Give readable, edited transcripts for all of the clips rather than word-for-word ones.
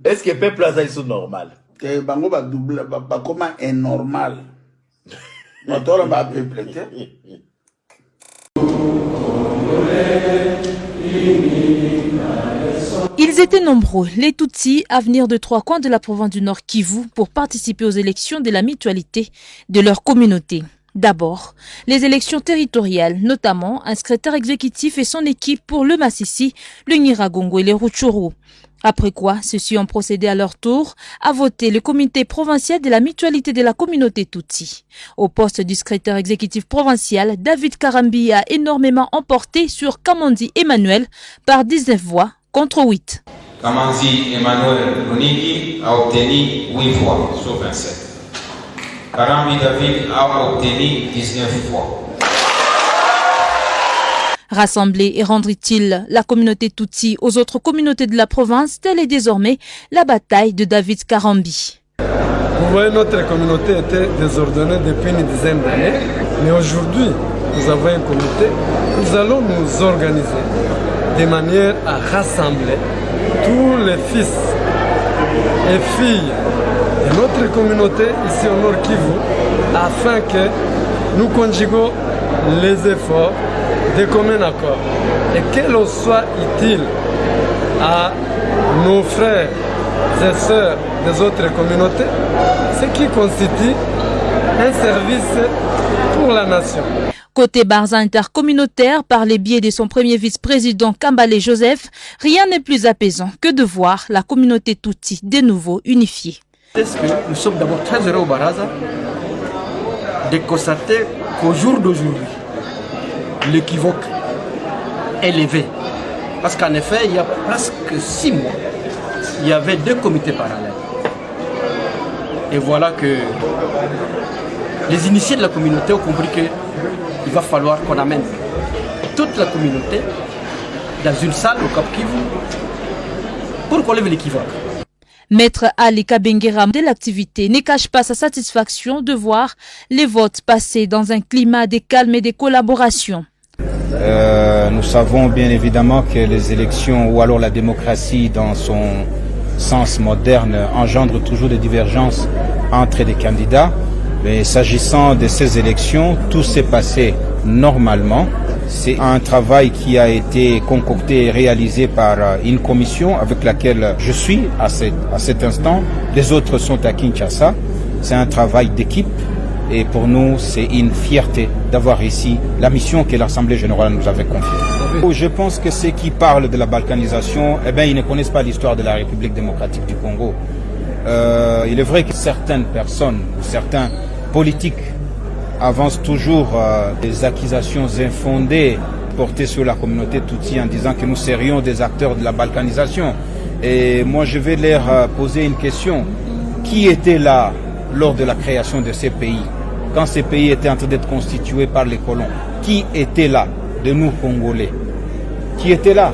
Est-ce que le peuple a ça normal? Que bango ba double ba comment est normal. Moteur ba peuple te. Ils étaient nombreux, les Tutsis, à venir de 3 coins de la province du Nord Kivu pour participer aux élections de la mutualité de leur communauté. D'abord, les élections territoriales, notamment un secrétaire exécutif et son équipe pour le Massissi, le Nyiragongo et les Rutshuru. Après quoi, ceux-ci ont procédé à leur tour à voter le comité provincial de la mutualité de la communauté Tutsi. Au poste du secrétaire exécutif provincial, David Karambi a énormément emporté sur Kamandi Emmanuel par 19 voix contre 8. Kamandi Emmanuel Lunigi a obtenu 8 voix sur 27. Karambi David a obtenu 19 voix. Rassembler et rendre utile la communauté Tutsi aux autres communautés de la province, telle est désormais la bataille de David Karambi. Vous voyez, notre communauté était désordonnée depuis une dizaine d'années, mais aujourd'hui, nous avons un comité, nous allons nous organiser de manière à rassembler tous les fils et filles de notre communauté ici au Nord Kivu, afin que nous conjuguons les efforts de commun accord et que l'on soit utile à nos frères et sœurs des autres communautés, ce qui constitue un service pour la nation. Côté Barza intercommunautaire, par les biais de son premier vice-président Kambale Joseph, rien n'est plus apaisant que de voir la communauté Tutsi de nouveau unifiée. Est-ce que nous sommes d'abord très heureux au Baraza de constater qu'au jour d'aujourd'hui, l'équivoque est levé. Parce qu'en effet, il y a presque 6 mois, il y avait 2 comités parallèles. Et voilà que les initiés de la communauté ont compris qu'il va falloir qu'on amène toute la communauté dans une salle au Cap Kivu pour qu'on lève l'équivoque. Maître Ali Kabengera de l'activité ne cache pas sa satisfaction de voir les votes passer dans un climat de calme et de collaboration. Nous savons bien évidemment que les élections ou alors la démocratie dans son sens moderne engendre toujours des divergences entre les candidats. Mais s'agissant de ces élections, tout s'est passé normalement. C'est un travail qui a été concocté et réalisé par une commission avec laquelle je suis à cet instant. Les autres sont à Kinshasa. C'est un travail d'équipe et pour nous, c'est une fierté d'avoir réussi la mission que l'Assemblée générale nous avait confiée. Je pense que ceux qui parlent de la balkanisation, ils ne connaissent pas l'histoire de la République démocratique du Congo. Il est vrai que certaines personnes, certains politiques avancent toujours des accusations infondées portées sur la communauté Tutsi en disant que nous serions des acteurs de la balkanisation. Et moi, je vais leur poser une question. Qui était là lors de la création de ces pays, quand ces pays étaient en train d'être constitués par les colons? Qui était là de nous, Congolais? Qui était là?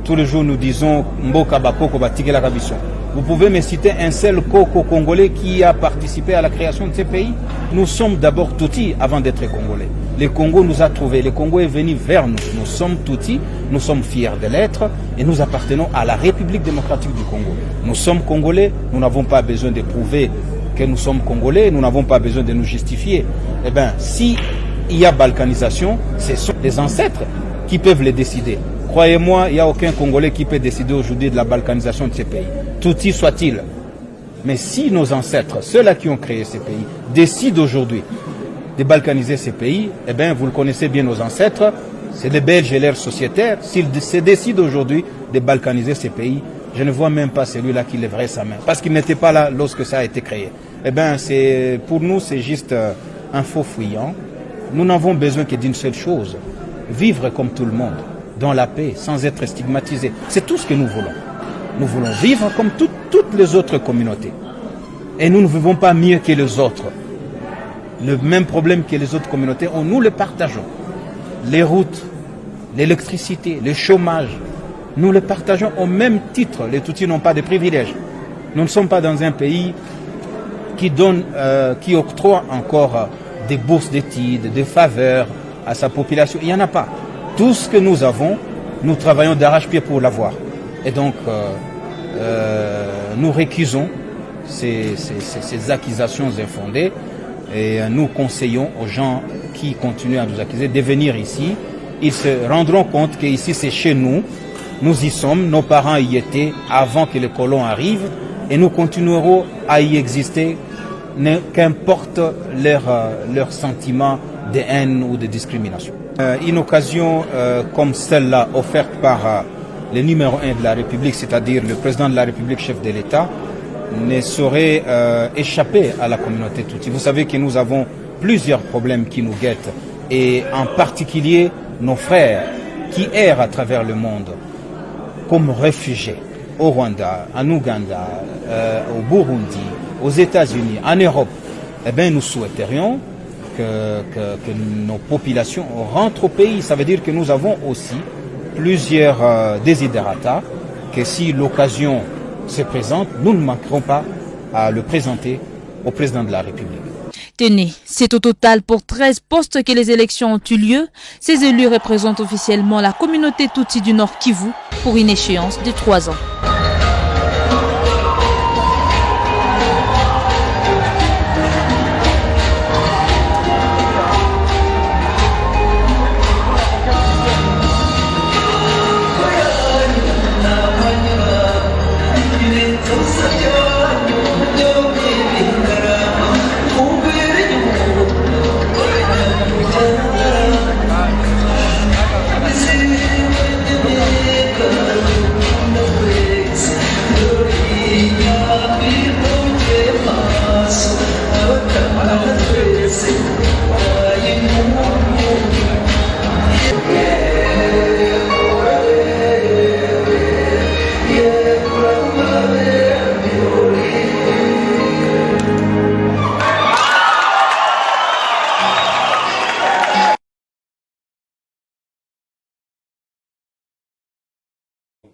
Tous les jours, nous disons Mboka Bakoko Batigela Kabison. Vous pouvez me citer un seul Koko congolais qui a participé à la création de ces pays? Nous sommes d'abord Tutsi avant d'être Congolais. Le Congo nous a trouvés, le Congo est venu vers nous. Nous sommes Tutsi, nous sommes fiers de l'être et nous appartenons à la République démocratique du Congo. Nous sommes Congolais, nous n'avons pas besoin de prouver que nous sommes Congolais, nous n'avons pas besoin de nous justifier. Eh bien, s'il y a balkanisation, ce sont les ancêtres qui peuvent le décider. Croyez-moi, il n'y a aucun Congolais qui peut décider aujourd'hui de la balkanisation de ces pays. Tutsi soit-il. Mais si nos ancêtres, ceux-là qui ont créé ces pays, décident aujourd'hui de balkaniser ces pays, eh bien, vous le connaissez bien, nos ancêtres, c'est les Belges et leurs sociétaires. S'ils se décident aujourd'hui de balkaniser ces pays, je ne vois même pas celui-là qui lèverait sa main. Parce qu'il n'était pas là lorsque ça a été créé. Eh bien, pour nous, c'est juste un faux fuyant. Nous n'avons besoin que d'une seule chose, vivre comme tout le monde, dans la paix, sans être stigmatisés. C'est tout ce que nous voulons. Nous voulons vivre comme toutes les autres communautés. Et nous ne vivons pas mieux que les autres. Le même problème que les autres communautés, nous le partageons. Les routes, l'électricité, le chômage, nous le partageons au même titre. Les Tutsis n'ont pas de privilèges. Nous ne sommes pas dans un pays qui octroie encore des bourses d'études, des faveurs à sa population. Il n'y en a pas. Tout ce que nous avons, nous travaillons d'arrache-pied pour l'avoir. Et donc, nous récusons ces accusations infondées et nous conseillons aux gens qui continuent à nous accuser de venir ici. Ils se rendront compte qu'ici c'est chez nous, nous y sommes, nos parents y étaient avant que les colons arrivent et nous continuerons à y exister, qu'importe leur sentiment de haine ou de discrimination. Une occasion comme celle-là offerte par le numéro 1 de la République, c'est-à-dire le président de la République, chef de l'État, ne saurait échapper à la communauté Tutsi. Vous savez que nous avons plusieurs problèmes qui nous guettent, et en particulier nos frères qui errent à travers le monde comme réfugiés au Rwanda, en Ouganda, au Burundi, aux États-Unis, en Europe. Eh bien, nous souhaiterions que nos populations rentrent au pays. Ça veut dire que nous avons aussi plusieurs desiderata, que si l'occasion se présente, nous ne manquerons pas à le présenter au président de la République. Tenez, c'est au total pour 13 postes que les élections ont eu lieu. Ces élus représentent officiellement la communauté Tutsi du Nord Kivu pour une échéance de 3 ans.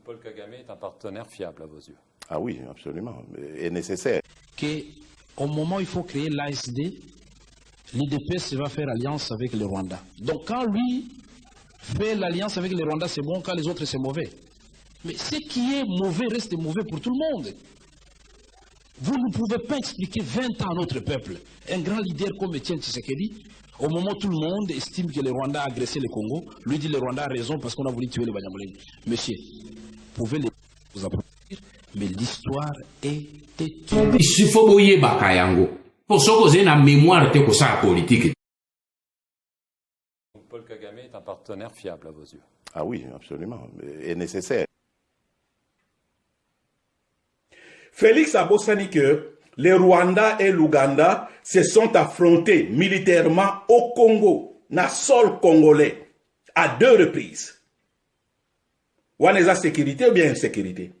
Paul Kagame est un partenaire fiable à vos yeux? Ah oui, absolument, et nécessaire. Qu'au moment où il faut créer l'ASD, l'IDPS va faire alliance avec le Rwanda. Donc quand lui fait l'alliance avec le Rwanda, c'est bon, quand les autres, c'est mauvais. Mais ce qui est mauvais reste mauvais pour tout le monde. Vous ne pouvez pas expliquer 20 ans à notre peuple. Un grand leader comme Etienne Tshisekedi, au moment où tout le monde estime que le Rwanda a agressé le Congo, lui dit le Rwanda a raison parce qu'on a voulu tuer les Banyamulenge. Monsieur, vous pouvez vous applaudir, mais l'histoire est têtue. Il faut boyer Bakayango. Pour ça, vous avez la mémoire de la politique. Paul Kagame est un partenaire fiable à vos yeux? Ah oui, absolument, et nécessaire. Félix a bossani que le Rwanda et l'Ouganda se sont affrontés militairement au Congo, na sol congolais, à 2 reprises. Ou est-ce sécurité ou bien insécurité?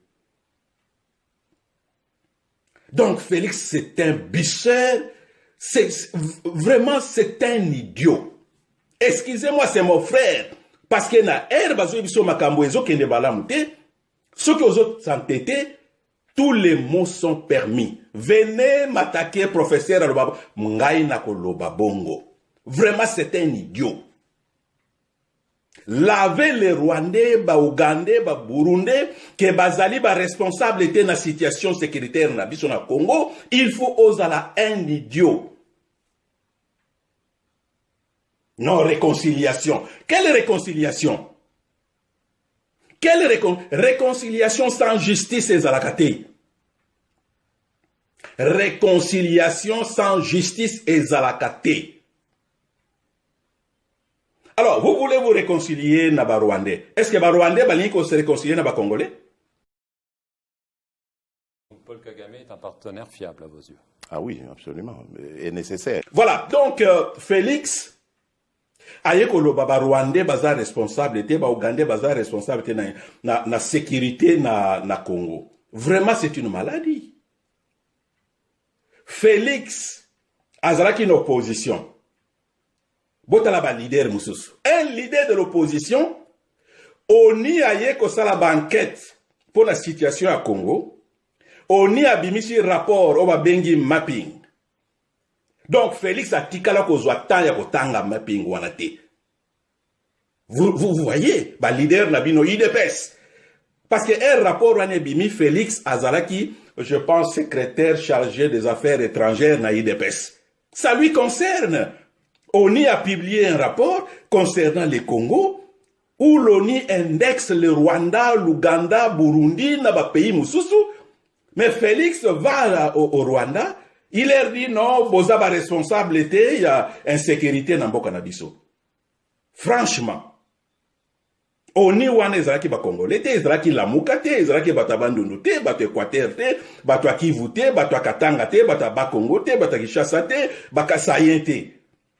Donc Félix, c'est un bicheur, vraiment c'est un idiot. Excusez-moi, c'est mon frère, parce que na herbe sur makamboezo qui ne balamute, ceux qui aux autres s'entêter, tous les mots sont permis. Venez m'attaquer, professeur Alobaba. M'ngai nakoloba bongo. Vraiment, c'est un idiot. Laver les Rwandais, ba Ougandais, ba Burundais, que bazali ba responsable était dans la situation sécuritaire na biso na Congo, il faut osala un idiot. Non, réconciliation. Quelle réconciliation? Quelle réconciliation sans justice et zalakate? Réconciliation sans justice et zalakate. Alors, vous voulez vous réconcilier na Rwandais? Est-ce que Rwandais va se réconcilier na Congolais? Paul Kagame est un partenaire fiable à vos yeux? Ah oui, absolument, et nécessaire. Voilà, donc Félix ayeko lo baba Rwandais baza responsable te ba Ougandais baza responsable te na sécurité na Congo. Vraiment c'est une maladie. Félix azalaki une opposition. Botala ba leader mususu. Un leader de l'opposition oni ayeko sala banquette pour la situation à Congo. Oni abimisi rapport o ba bengi mapping. Donc Félix a tikala kozwa tanya kotanga mapping wana te. Vous voyez, ba leader na bino IDPS. Parce que un rapport wana bimi Félix Azalaki, je pense secrétaire chargé des affaires étrangères na IDPS. Ça lui concerne. ONU a publié un rapport concernant les Congo où l'ONU indexe le Rwanda, l'Ouganda, Burundi, na ba pays mususu. Mais Félix va au Rwanda, il leur dit non, boza ba responsabilité, il y a insécurité na mboka na biso. Franchement, ONU wana ezalaki ba Congolais te, ezalaki Lamuka te, ezalaki bato Bandundu te, bato Équateur te, bato Kivu te, bato Katanga te, bato Bakongo te, bato Kinshasa te, Bakasayen te.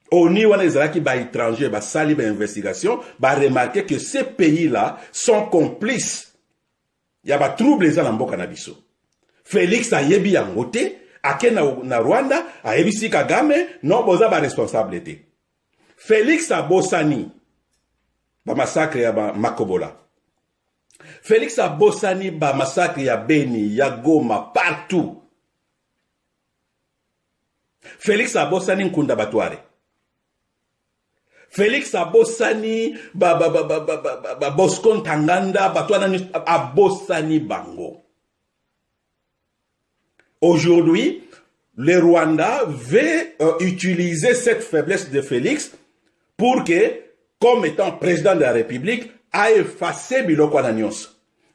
ONU wana ezalaki ba étranger, ba sali ba investigation, ba remarquer que ces pays-là sont complices. Il y a ba troubles na mboka na biso. Félix ayebi yango te, ake na Rwanda, ayebi si Kagame, non boza ba responsabilité. Félix abosani ba massacre ya ba Makobola. Félix abosani ba massacre ya Beni, ya Goma, partout. Félix abosani Nkunda Batware. Félix abosani ba Bosco Ntaganda, Batwana abosani bango. Aujourd'hui, le Rwanda veut utiliser cette faiblesse de Félix pour que, comme étant président de la République, a effacé Biloko Ananios.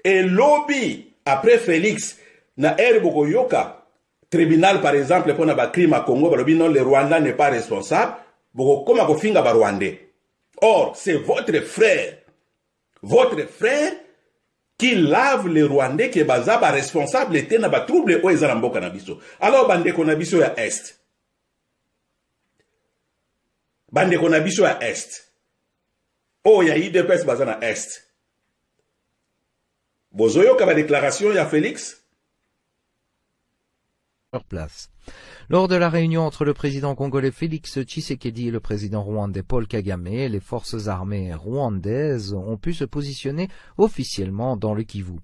Et lobby, après Félix, na Erboko Yoka, tribunal par exemple, pour un crime à Congo, non, le Rwanda n'est pas responsable, comme à Kofinga Rwandais. Or, c'est votre frère qui lave les Rwandais qui est bazaba responsable était na ba trouble o ezalamboka na biso. Alors bande ko na biso ya est. Bande ko na biso ya est. Oh ya IDPS bazana est. Bozoyo ka ba déclaration ya Félix sur place. Lors de la réunion entre le président congolais Félix Tshisekedi et le président rwandais Paul Kagame, les forces armées rwandaises ont pu se positionner officiellement dans le Kivu.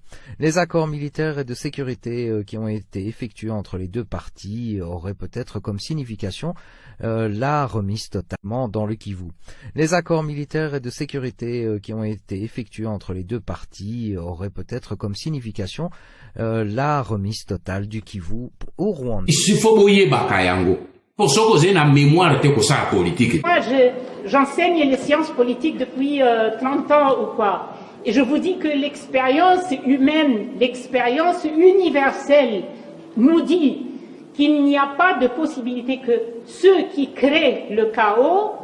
Les accords militaires et de sécurité qui ont été effectués entre les deux parties auraient peut-être comme signification la remise totalement dans le Kivu. Les accords militaires et de sécurité qui ont été effectués entre les deux parties auraient peut-être comme signification la remise totale du Kivu au Rwanda. Moi, j'enseigne les sciences politiques depuis 30 ans ou quoi. Et je vous dis que l'expérience humaine, l'expérience universelle nous dit qu'il n'y a pas de possibilité que ceux qui créent le chaos,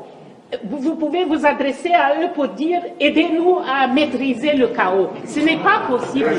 vous pouvez vous adresser à eux pour dire « aidez-nous à maîtriser le chaos ». Ce n'est pas possible.